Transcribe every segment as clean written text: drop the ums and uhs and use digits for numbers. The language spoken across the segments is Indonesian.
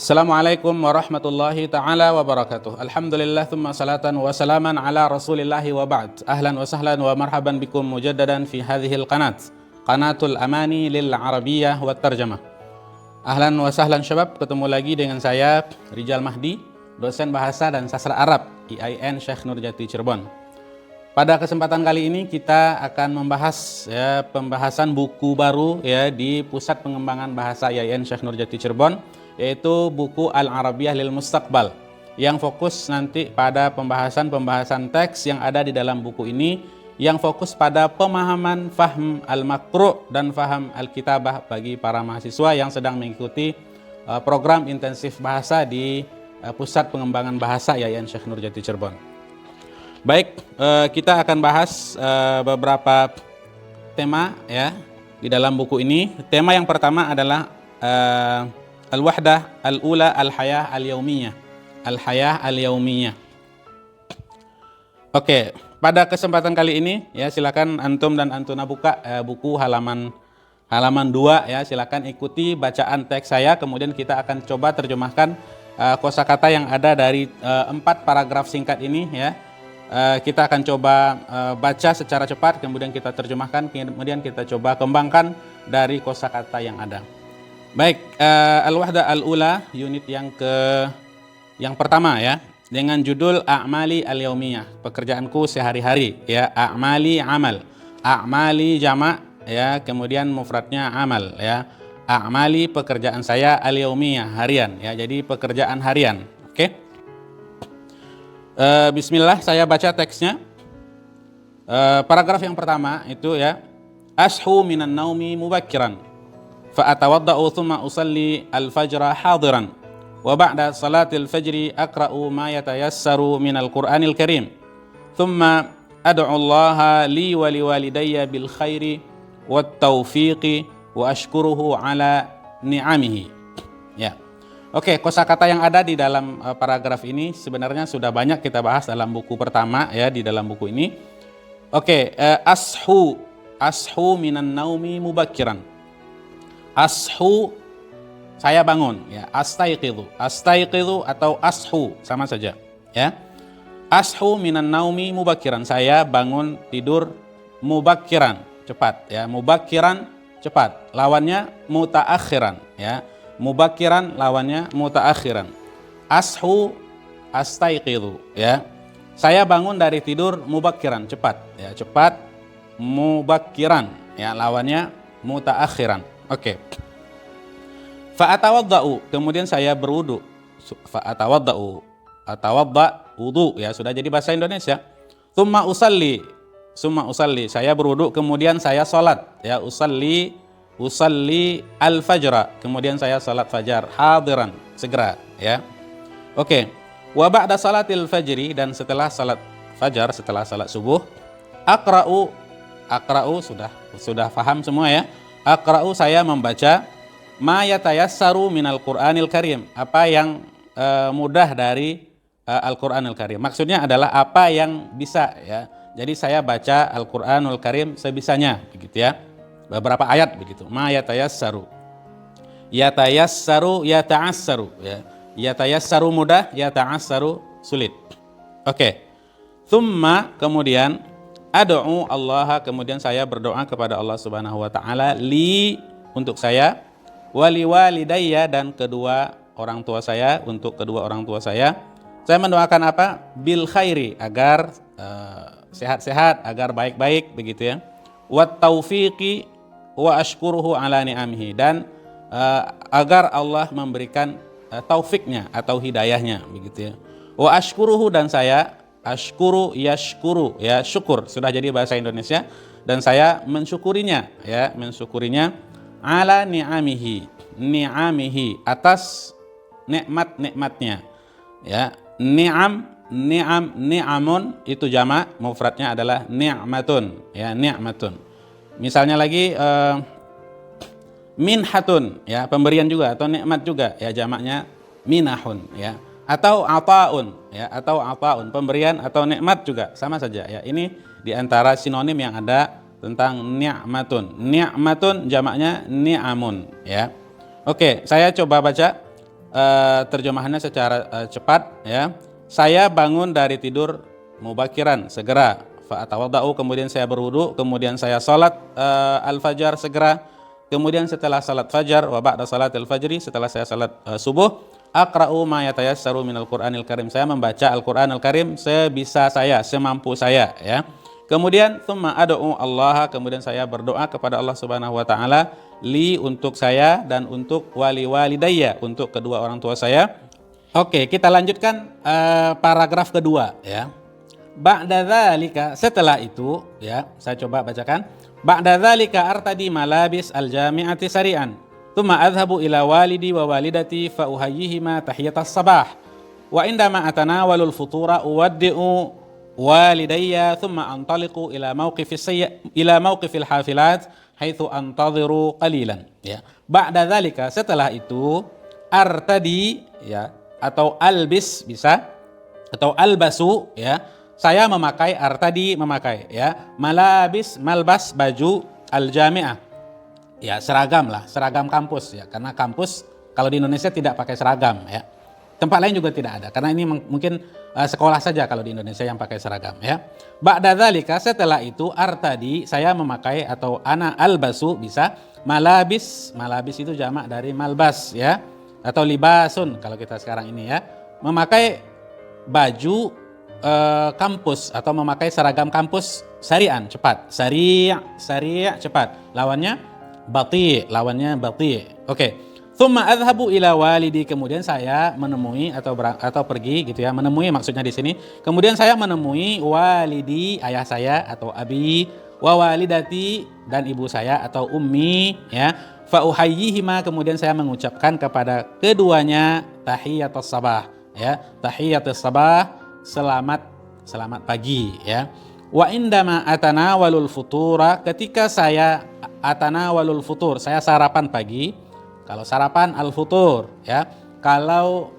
Assalamualaikum warahmatullahi ta'ala wabarakatuh. Alhamdulillah thumma salatan wa salaman ala rasulillahi wa ba'd. Ahlan wa sahlan wa marhaban bikum mujaddadan fi hadhil qanat, Qanatul Amani lil Arabiyyah wa Tarjamah. Ahlan wa sahlan syabab, ketemu lagi dengan saya Rijal Mahdi, dosen bahasa dan sastra Arab IAIN Syekh Nurjati Cirebon. Pada kesempatan kali ini kita akan membahas pembahasan buku baru di Pusat Pengembangan Bahasa IAIN Syekh Nurjati Cirebon, yaitu buku Al-Arabiyyah lil Mustaqbal, yang fokus nanti pada pembahasan teks yang ada di dalam buku ini, yang fokus pada pemahaman faham al-maqru' dan faham al-kitabah bagi para mahasiswa yang sedang mengikuti program intensif bahasa di Pusat Pengembangan Bahasa IAIN Syekh Nurjati Cirebon. Baik, kita akan bahas beberapa tema di dalam buku ini. Tema yang pertama adalah Al-Wahdah Al-Ula Al-Hayah Al-Yaumiyah. Al-Hayah Al-Yaumiyah. Oke, pada kesempatan kali ini silakan antum dan antuna buka buku halaman 2 silakan ikuti bacaan teks saya, kemudian kita akan coba terjemahkan kosakata yang ada dari 4 paragraf singkat ini kita akan coba baca secara cepat, kemudian kita terjemahkan, kemudian kita coba kembangkan dari kosakata yang ada. Baik, Al-Wahdah Al-Ula, unit yang pertama dengan judul A'mali Al-Yaumiyah, pekerjaanku sehari-hari A'mali amal, A'mali jama' kemudian mufradnya amal A'mali pekerjaan saya, Al-Yaumiyah harian jadi pekerjaan harian. Oke. Bismillah, saya baca teksnya. Paragraf yang pertama itu Ashu minan naumi mubakkiran fa'atawadda'u thumma usalli al-fajra hadiran wa ba'da salatil fajri aqra'u ma yatayassaru minal Qur'anil Karim thumma ad'u Allah li wa liwalidayya bil khairi wat taufiqi wa ashkuruhu ala ni'amihi. Oke, kosakata yang ada di dalam paragraf ini sebenarnya sudah banyak kita bahas dalam buku pertama di dalam buku ini. Oke, ashu minan naumi mubakkiran. Ashu, saya bangun astaiqidhu atau ashu sama saja Ashu minan naumi mubakkiran, saya bangun tidur mubakkiran, cepat mubakkiran cepat, lawannya mutaakhiran mubakkiran lawannya mutaakhiran. Ashu astaiqidhu saya bangun dari tidur mubakkiran, cepat cepat, mubakkiran lawannya mutaakhiran. Oke. Fa'atawadda'u, kemudian saya berwudu. Atawadda wudu sudah jadi bahasa Indonesia. Tsumma usalli, saya berwudu, kemudian saya salat usalli al-fajra, kemudian saya salat fajar hadiran, segera Oke. Wa ba'da salatil fajri, dan setelah salat fajar, setelah salat subuh, aqra'u sudah paham semua Aqra'u, saya membaca ma yatayassaru minal Qur'anil Karim, apa yang mudah dari Al-Qur'anul Karim. Maksudnya adalah apa yang bisa Jadi saya baca Al-Qur'anul Karim sebisanya begitu Beberapa ayat begitu. Ma yatayassaru. Yata'assaru Yatayassaru mudah, yata'assaru sulit. Oke. Tsumma, kemudian ad'u Allah, kemudian saya berdoa kepada Allah Subhanahu wa taala, li, untuk saya, wali walidayya, dan kedua orang tua saya, untuk kedua orang tua saya mendoakan apa? Bil khairi, agar sehat-sehat, agar baik-baik begitu wat taufiqi wa ashkuruhu ala ni'amihi, dan agar Allah memberikan taufiknya atau hidayahnya begitu wa ashkuruhu, dan saya ashkuru yashkuru syukur, sudah jadi bahasa Indonesia, dan saya mensyukurinya mensyukurinya ala ni'amihi atas nikmat-nikmatnya ni'amun itu jamak, mufradnya adalah ni'matun ni'matun. Misalnya lagi minhatun pemberian juga, atau nikmat juga jamaknya minahun atau ataun atau ataun, pemberian atau nikmat juga sama saja Ini diantara sinonim yang ada tentang ni'matun jamaknya ni'amun Oke, saya coba baca terjemahannya secara cepat ya. Saya bangun dari tidur mubakiran segera, fa atawaddau, kemudian saya berwudu, kemudian saya salat al-fajar segera, kemudian setelah salat fajar wa ba'da salatil fajri, setelah saya salat subuh, aqra'u ma yatayassaru minal Qur'anil Karim, saya membaca Al-Qur'an Al-Karim sebisa saya, semampu saya ya. Kemudian tsumma ad'u Allah, kemudian saya berdoa kepada Allah Subhanahu wa taala, li, untuk saya, dan untuk wali walidayya, untuk kedua orang tua saya. Oke, kita lanjutkan paragraf kedua ya. Ba'da dzalika, setelah itu ya, saya coba bacakan. Ba'da dzalika artadi malabis al-jami'ati sari'an. Tsumma adhabu ila walidi wa walidati fa uhayyihima tahiyatas sabah. Wa indama atanawalul futura uwaddi'u walidayya thumma antaliqu ila mauqifil hafilat haitsu antadhiru qalilan ya. Ba'da dzalika, setelah itu, artadi ya, atau albis bisa, atau albasu ya, saya memakai, artadi memakai ya, malabis, malbas, baju, aljami'ah ya, seragam lah, seragam kampus ya, karena kampus kalau di Indonesia tidak pakai seragam ya. Tempat lain juga tidak ada, karena ini mungkin sekolah saja kalau di Indonesia yang pakai seragam ya. Ba'da dzalika, setelah itu, artadi, saya memakai, atau ana albasu bisa, malabis, malabis itu jamak dari malbas ya, atau libasun kalau kita sekarang ini ya, memakai baju kampus atau memakai seragam kampus sari'an, cepat, sari', sari' cepat, lawannya bati', lawannya bati'. Oke. Tsumma adhabu ila walidi, kemudian saya menemui atau pergi gitu ya, menemui maksudnya di sini. Kemudian saya menemui walidi, ayah saya atau abi, wa walidati, dan ibu saya atau ummi ya. Fa uhayyihima, kemudian saya mengucapkan kepada keduanya tahiyatus sabah ya, tahiyatus sabah, selamat pagi ya. Wa indama atanawalul futura, ketika saya atanawalul futur, saya sarapan pagi. Kalau sarapan al-futur ya, kalau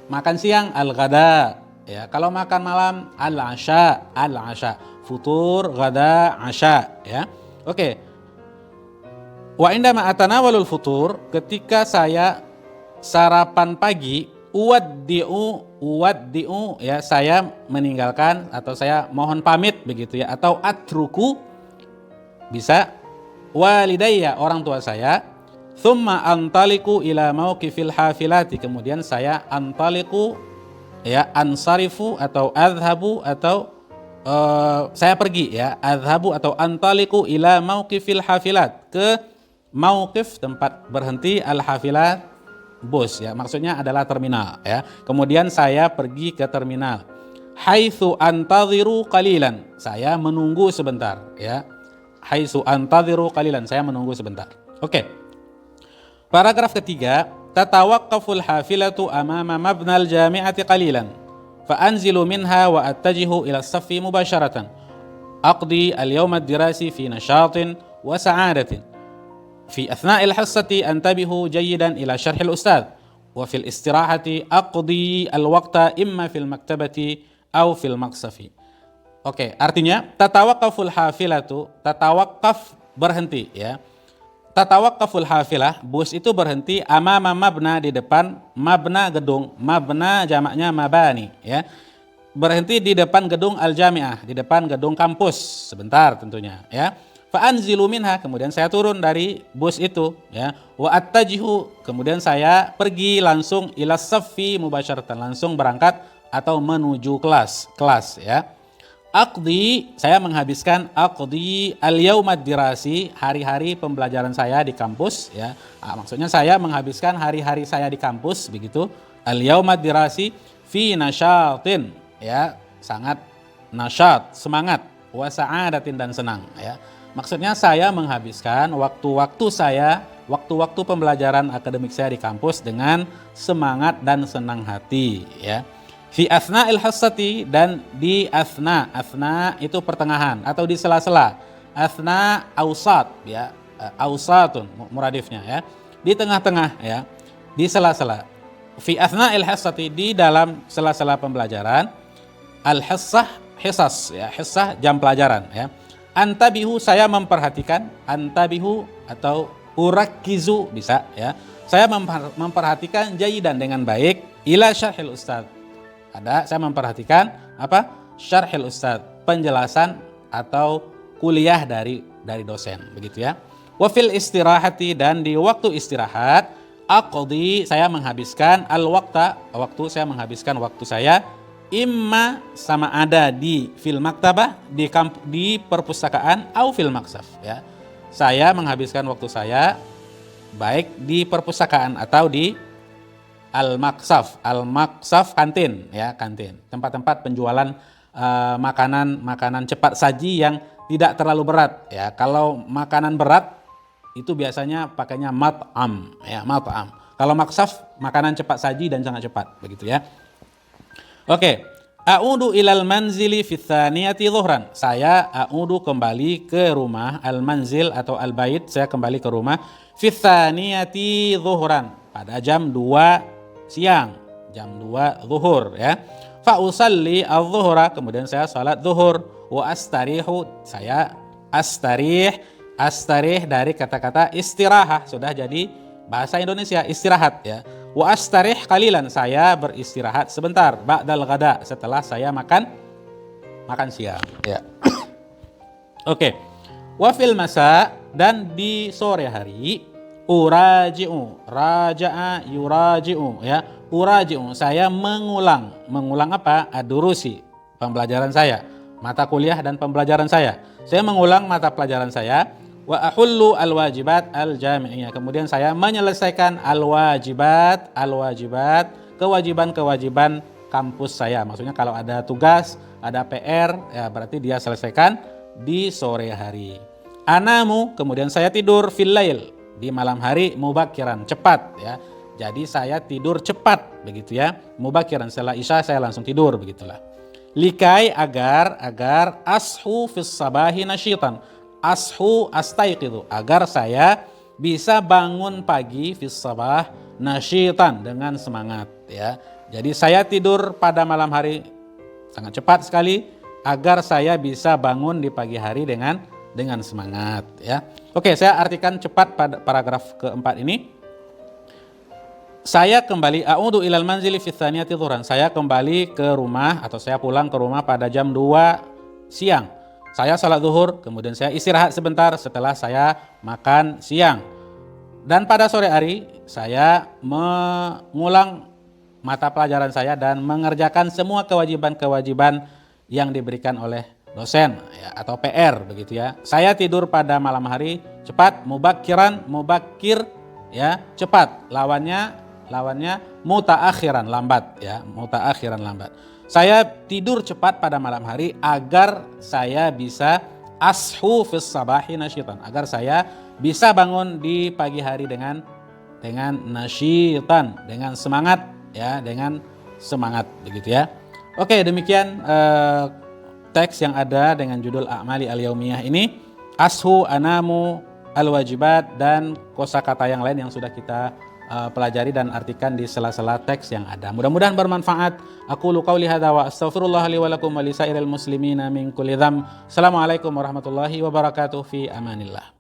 makan siang al-ghada ya, kalau makan malam al-asha, al-asha, futur, ghada, asha ya. Oke. Wa indama atanawalul futur, ketika saya sarapan pagi, uwaddi'u ya, saya meninggalkan atau saya mohon pamit begitu ya, atau atruku bisa, walidayya, orang tua saya. Thumma antaliku ila mauqifil hafilati, kemudian saya antaliku ya, ansarifu atau adhabu atau saya pergi ya, adhabu atau antaliku ila mauqifil hafilat, ke mauqif, tempat berhenti, al hafilat, bus ya, maksudnya adalah terminal ya. Kemudian saya pergi ke terminal. Haitsu antadhiru qalilan, saya menunggu sebentar ya. Haitsu antadhiru qalilan, saya menunggu sebentar. Oke. Paragraf ketiga, tatawaqqaful hafilatu amama mabnal jami'ati qalilan fa anzilu minha wa attajihu ila as-saffi mubasharatan aqdi al-yawm ad-dirasi fi nashatin wa sa'adatin fi athna'il hissati antabihu jayyidan ila syarh al-ustadz wa fil istirahati aqdi al-waqta imma fil maktabati aw fil maqsafi. Oke, artinya tatawaqqaful hafilatu, tatawaqqaf berhenti ya. Tatawaqqaful hafilah, bus itu berhenti, amama mabna, di depan, mabna gedung, mabna jamaknya mabani ya. Berhenti di depan gedung al-jami'ah, di depan gedung kampus, sebentar tentunya ya. Fa anzilu minha, kemudian saya turun dari bus itu ya. Wa attajihu, kemudian saya pergi langsung ila saffi mubasyaratan, langsung berangkat atau menuju kelas ya. Aqdi, saya menghabiskan aqdi al-yaumad dirasi, hari-hari pembelajaran saya di kampus ya. Maksudnya saya menghabiskan hari-hari saya di kampus begitu. Al-yaumad dirasi fi nasyatin ya, sangat nasyat, semangat, wa sa'adatin, dan senang ya. Maksudnya saya menghabiskan waktu-waktu pembelajaran akademik saya di kampus dengan semangat dan senang hati ya. Fi asna'il hassati, dan di asna itu pertengahan atau di sela-sela. Asna ausat ya, ausatun muradifnya ya, di tengah-tengah ya, di sela-sela. Fi asna'il hassati, di dalam sela-sela pembelajaran. Al hissah, hisas ya, hissah jam pelajaran ya. Antabihu, saya memperhatikan, antabihu atau Urakkizu bisa ya. Saya memperhatikan jayidan dengan baik ila syarhil ustadz. Saya memperhatikan apa? Syarhil ustadz, penjelasan atau kuliah dari dosen, begitu ya. Wa fil istirahati, dan di waktu istirahat, aqdi, saya menghabiskan waktu saya imma sama ada di fil maktabah, di perpustakaan, au fil maksaf ya. Saya menghabiskan waktu saya baik di perpustakaan atau di al-maksaf kantin ya, kantin. Tempat-tempat penjualan makanan cepat saji yang tidak terlalu berat ya. Kalau makanan berat itu biasanya pakainya mat'am ya, mat'am. Kalau maksaf makanan cepat saji dan sangat cepat, begitu ya. Oke. A'udu ilal manzili fi tsaniyati dhuhran. Saya kembali ke rumah, al-manzil atau al-bait, saya kembali ke rumah fi tsaniyati dhuhran, pada jam 2 siang, jam 2 zuhur ya. Fa usalli adh-dhuhra, kemudian saya salat zuhur. Wa astarihu, saya astarih dari kata-kata istirahah, sudah jadi bahasa Indonesia, istirahat ya. Wa astarih qalilan, saya beristirahat sebentar, ba'dal ghada, setelah saya makan siang ya. Oke. Wa fil masa, dan di sore hari, uraji'u, raja'a yuraji'u ya. Uraji'u, saya mengulang apa? Ad-durusi, pembelajaran saya, mata kuliah dan pembelajaran saya. Saya mengulang mata pelajaran saya. Wa ahullu al-wajibat al-jami'iyah, kemudian saya menyelesaikan al-wajibat, kewajiban kampus saya. Maksudnya kalau ada tugas, ada PR, ya berarti dia selesaikan di sore hari. Anamu, kemudian saya tidur fil lail, di malam hari, mubakiran, cepat ya. Jadi saya tidur cepat, begitu ya. Mubakiran, setelah isya saya langsung tidur, begitulah. Likai, agar ashu fis sabahi nasyitan. Ashu astaiqidu, agar saya bisa bangun pagi fis sabah nasyitan, dengan semangat ya. Jadi saya tidur pada malam hari sangat cepat sekali agar saya bisa bangun di pagi hari dengan semangat ya. Oke, saya artikan cepat pada paragraf keempat ini. Saya kembali a'udu ilal manzili fi tsaniyati dhuhran. Saya kembali ke rumah atau saya pulang ke rumah pada jam 2 siang. Saya salat zuhur, kemudian saya istirahat sebentar setelah saya makan siang. Dan pada sore hari saya mengulang mata pelajaran saya dan mengerjakan semua kewajiban-kewajiban yang diberikan oleh dosen ya, atau PR, begitu ya. Saya tidur pada malam hari cepat, mubakir ya, cepat. Lawannya mutaakhiran, lambat ya, mutaakhiran, lambat. Saya tidur cepat pada malam hari agar saya bisa ashu fis sabahi nasyitan, agar saya bisa bangun di pagi hari dengan nasyitan, dengan semangat ya, dengan semangat, begitu ya. Oke, demikian teks yang ada dengan judul A'mali al-Yaumiyah ini, ashu, anamu, al-wajibat, dan kosakata yang lain yang sudah kita pelajari dan artikan di sela-sela teks yang ada. Mudah-mudahan bermanfaat. Aqulu qauli hadza wa astaghfirullah li wa lakum wa lisairil muslimina min kulli dzamb. Assalamualaikum warahmatullahi wabarakatuh, fi amanillah.